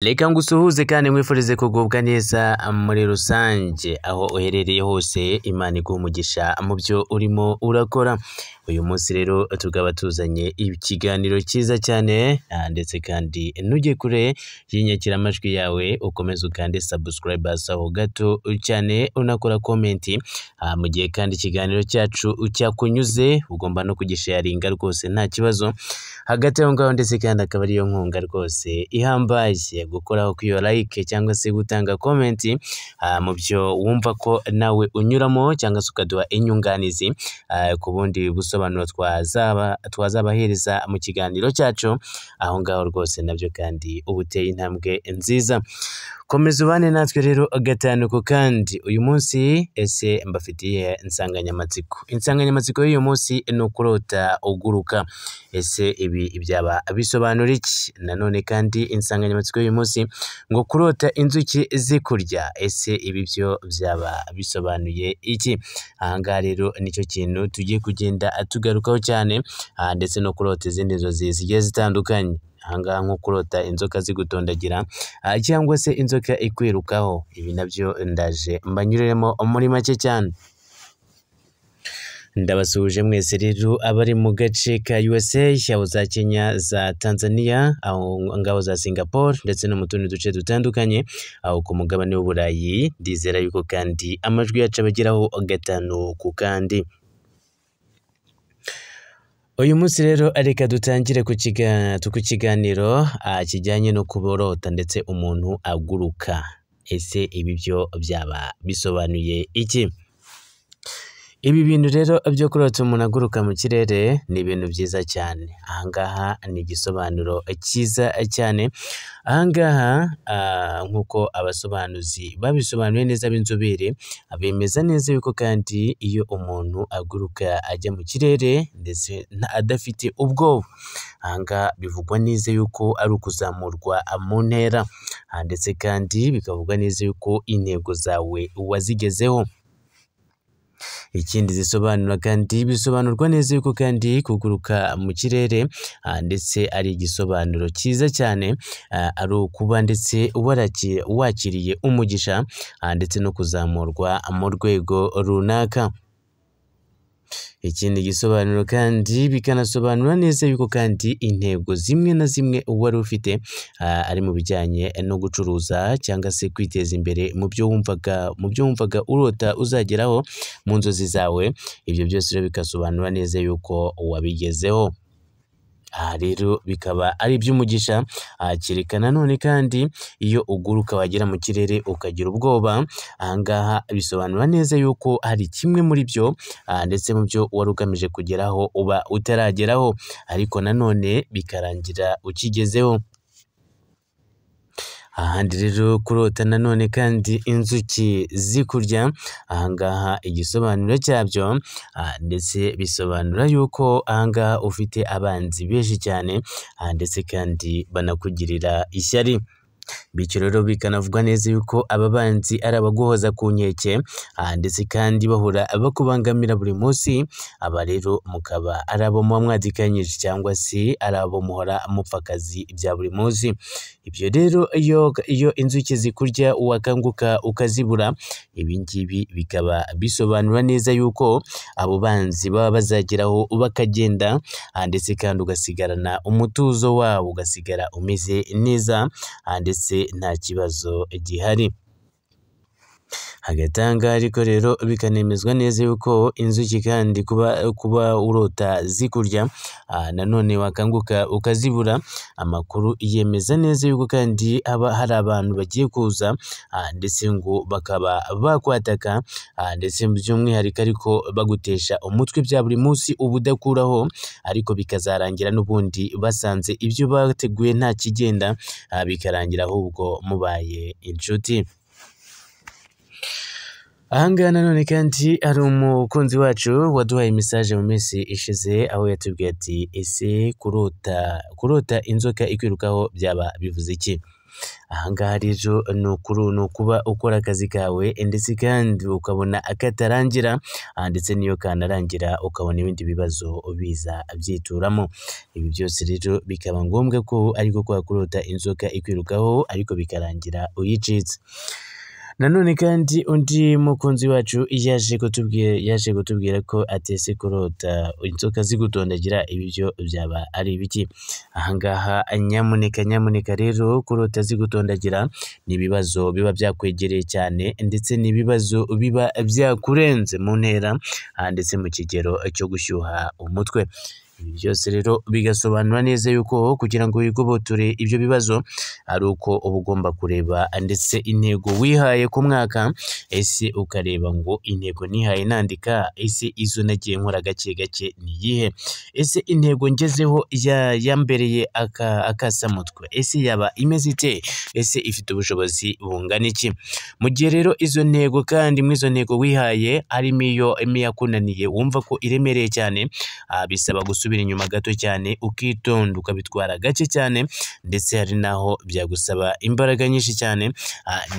Reka ngusuhuze kandi mwifurize kugubwa neza muri rusange aho uherereye hose. Imana iguha umugisha mu byo urimo urakora. Uyu munsi rero tukaba tuzanye ikiganiro cyiza cyane ndetse kandi ntujye kure y'inyakiramajwi yawe, ukomeze ukande subscribers aho gato cyane unakora comment. Mu gihe kandi ikiganiro cyacu cyakunyuze ugomba no kugisharinga rwose nta kibazo. Hagati aho ngaho ndetse kandi akaba ariyo nkunga rwose ihambaye gukoraho kwiyo like cyangwa se gutanga comment mu byo wumva ko nawe unyuramo, cyangwa se ukaduha inyunganizi ku bundi busobanuro twazabahereza mu kiganiro cyacu. Aho ngaho rwose nabyo kandi uba uteye intambwe nziza. Komeza ubane natwe rero gatanu ku kandi. Uyu munsi ese mbafitiye insanganyamatsiko y'uyu munsi ni ukurota uguruka. Ese ibi byaba bisobanura iki? Nanone kandi insanganyamatsiko y'uyu munsi ngo kurota inzuki zikurya. Ese ibi byo byaba bisobanuye iki? Aha ngaha rero nicyo kintu tugiye kugenda tugarukaho cyane, ndetse no kurota izindi nzozi zigiye zitandukanye. Ahangaha nko kurota inzoka zigutondagira cyangwa se inzoka ikwirukaho. Ibi nabyo ndaje mbanyuriremo muri make cyane. Ndabasuhuje mwese rero abari mu gace ka USA, aho za Kenya, za Tanzania, aho ngaho za Singapore ndetse no mu tundi duce dutandukanye aho ku mugabane w'Uburayi. Ndizera yuko kandi amajwi yacu abageraho gatanu ku kandi. Uyu munsi rero reka dutangire ku kiganiro kijyanye no kuborota ndetse umuntu aguruka. Ese ibi byo byaba bisobanuye iki? Ibi bintu rero byo kurota umuntu aguruka mu kirere ni ibintu byiza cyane. Ahangaha ni igisobanuro cyiza cyane. Ahangaha nk'uko abasobanuzi babisobanuye neza b'inzobere bemeza neza yuko kandi iyo umuntu aguruka ajya mu kirere ndetse adafite ubwoba, ahangaha bivugwa neza yuko ari ukuzamurwa mu ntera, ndetse kandi bikavugwa neza yuko intego zawe wazigezeho. Ikindi bisobanurwa neza yuko kandi kuguruka mu kirere ndetse ari igisobanuro cyiza cyane, ari ukuba ndetse wakiriye umugisha ndetse no kuzamurwa mu rwego runaka. Ikindi gisobanuro kandi bikanasobanura neza yuko kandi intego zimwe na zimwe wari ufite ari mu bijyanye no gucuruza cyangwa se kwiteza imbere mu byo wumvaga urota uzageraho mu nzozi zawe, ibyo byose rero bikasobanura neza yuko wabigezeho. Aha rero bikaba ari iby'umugisha. Cyerekana none kandi iyo uguruka wagera mu kirere ukagira ubwoba, ahangaha bisobanura neza yuko hari kimwe muri byo ndetse mu byo wari ugamije kugeraho uba utarageraho, ariko nanone bikarangira ukigezeho. Ahandi rero kurota nanone kandi inzuki zikurya, ahangaha igisobanuro cyabyo ndetse bisobanura yuko ahangaha ufite abanzi benshi cyane ndetse kandi banakugirira ishyari. Bityo rero bikanavugwa neza yuko aba banzi ari abaguhoza ku nkeke ndetse kandi bahora bakubangamira buri munsi. Aba rero mukaba ari abo muba mwadikanyije cyangwa se ari abo muhora mupfa akazi bya buri munsi. Ibyo rero iyo inzuki zikurya wakanguka ukazibura, ibi ngibi bikaba bisobanura neza yuko abo banzi baba bazageraho bakagenda ndetse kandi ugasigarana umutuzo wabo, ugasigara umeze neza ndetse nta kibazo gihari. Hagati aha ngaha ariko rero bikanemezwa neza yuko inzuki kandi kuba urota zikurya nanone wakanguka ukazibura, amakuru yemeza neza yuko kandi haba hari abantu bagiye kuza ndetse ngo bakaba bakwataka ndetse by'umwihariko ariko bagutesha umutwe bya buri munsi uba udakuraho, ariko bikazarangira n'ubundi basanze ibyo bateguye nta kigenda, bikarangira ahubwo mubaye inshuti. Ahangaha nanone kandi hari umukunzi wacu waduhaye message mu minsi ishize, aho yatubwiye ati ese kurota inzoka ikwirukaho byaba bivuze iki? ahangaha rero ni ukuba ukora akazi kawe ndetse kandi ukabona akatarangira ndetse niyo kanarangira ukabona ibindi bibazo biza byituramo. Ibi byose rero bikaba ngombwa ko ariko kwa kurota inzoka ikwirukaho ariko bikarangira uyicitse. Nanone kandi undi mukunzi wacu yaje kutubwira ko atese kurota inzoka zigutondagira ibyo byaba ari ibiki. Ahangaha nyamuneka rero kurota zigutondagira ni ibibazo biba byakwegereye cyane ndetse ni ibibazo biba byakurenze mu ntera ndetse mu kigero cyo gushyuha umutwe. Ibi byose rero bigasobanura neza yuko kugira ngo wigoboture ibyo bibazo ari uko uba ugomba kureba ndetse intego wihaye ku mwaka, ese ukareba ngo intego nihaye nandika, ese izo nagiye nkora gake gake ni iyihe, ese intego ngezeho yambereye akasamutwe, ese yaba imeze ite, ese ifite ubushobozi bungana iki. Mu gihe rero izo ntego kandi muri izo ntego wihaye harimo iyo yakunaniye wumva ko iremereye cyane, bisaba gusubira inyuma gato cyane ukitonda ukabitwara gake cyane, ndetse hari naho byagusaba imbaraga nyinshi cyane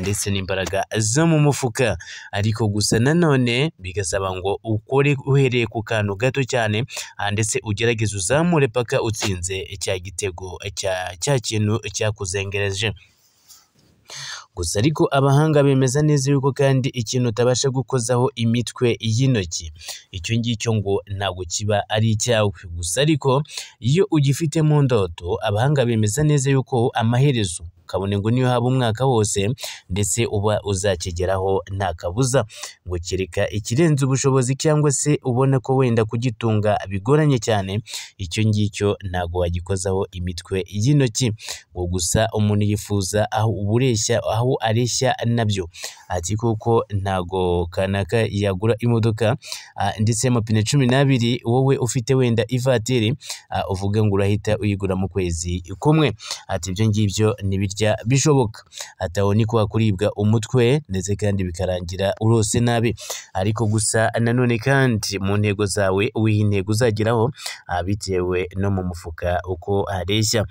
ndetse n'imbaraga zo mu mufuka. Ariko gusa nanone bigasaba ngo ukore uhereye ku kantu gato cyane ndetse ugerageze uzamure paka utsinze cya gitego cya kintu cyakuzengereje. Gusa ariko abahanga bemeza neza yuko kandi ikintu utabasha gukozaho imitwe y'intoki, icyo ngicyo ngo ntabwo kiba ari icyawe. Gusa ariko iyo ugifite mu ndoto, abahanga bemeza neza yuko amaherezo kabone ngo niyo haba umwaka wose ndetse uba uzakigeraho nta kabuza, ngo kereka ikirenze ubushobozi cyangwa se ubona ko wenda kugitunga bigoranye cyane, icyo ngicyo ntabwo wagikozaho imitwe y'intoki. Ngo gusa umuntu yifuza aho areshya nabyo, ati kuko ntago kanaka yagura imodoka ndetse y'amapine 12 wowe ufite wenda ivatiri uvuga ngo urahita uyigura mu kwezi kumwe. Ati ibyo ngibyo nibirya bishoboka, ataho ni kwa kuribwa umutwe ndetse kandi bikarangira urose nabi. Ariko gusa nanone kandi mu ntego zawe wiha intego uzageraho bitewe no mu mufuka uko areshya.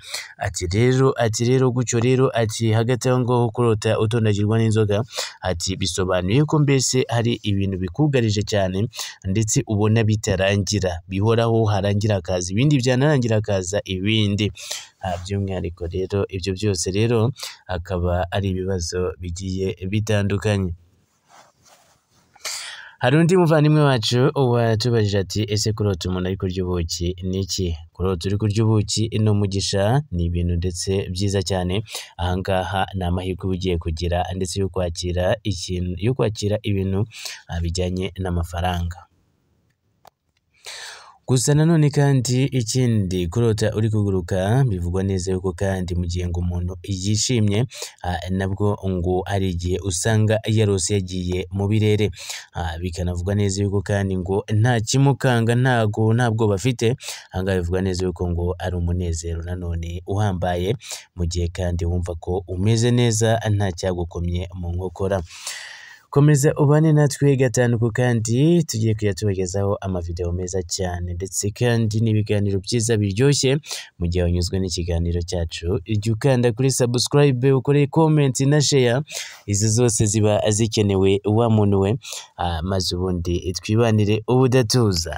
Ati rero gutyo rero, ati hagati aho ngaho kurota utondagirwa n'inzoga, ati bisobanuye ko mbese hari ibintu bikugarije cyane ndetse ubona bitarangira, bihoraho harangira akaza ibindi, byanarangira akaza ibindi. By'umwihariko rero ibyo byose rero akaba ari ibibazo bigiye bitandukanye. Hari undi muvandimwe wacu watubajije ati ese kurota umuntu ari kurya ubuki ni iki? Kurota uri kurya ubuki ni umugisha, ni ibintu ndetse byiza cyane. Ahangaha ni amahirwe uba ugiye kugira ndetse yo kwakira ibintu bijyanye n'amafaranga. Gusa nanone kandi ikindi, kurota uri kuguruka bivugwa neza yuko kandi mu gihe ngo umuntu yishimye nabwo ngo hari igihe usanga yarose yagiye mu birere. Bikanavugwa neza yuko kandi ngo nta kimukanga, ntabwo bafite. Ahangaha bivugwa neza yuko ngo ari umunezero nanone uhambaye, mu gihe kandi wumva ko umeze neza nta cyagukomye mu nkokora. Komeza ubane natwe gatanu ku kandi, tugiye kujya tubagezaho amavideo meza cyane ndetse kandi n'ibiganiro byiza biryoshye. Mu gihe wanyuzwe n'ikiganiro cyacu, ujye ukanda kuri subscribe, ukore comment na share, izi zose ziba zikenewe wa muntu we, maze ubundi twibanire ubudatuza.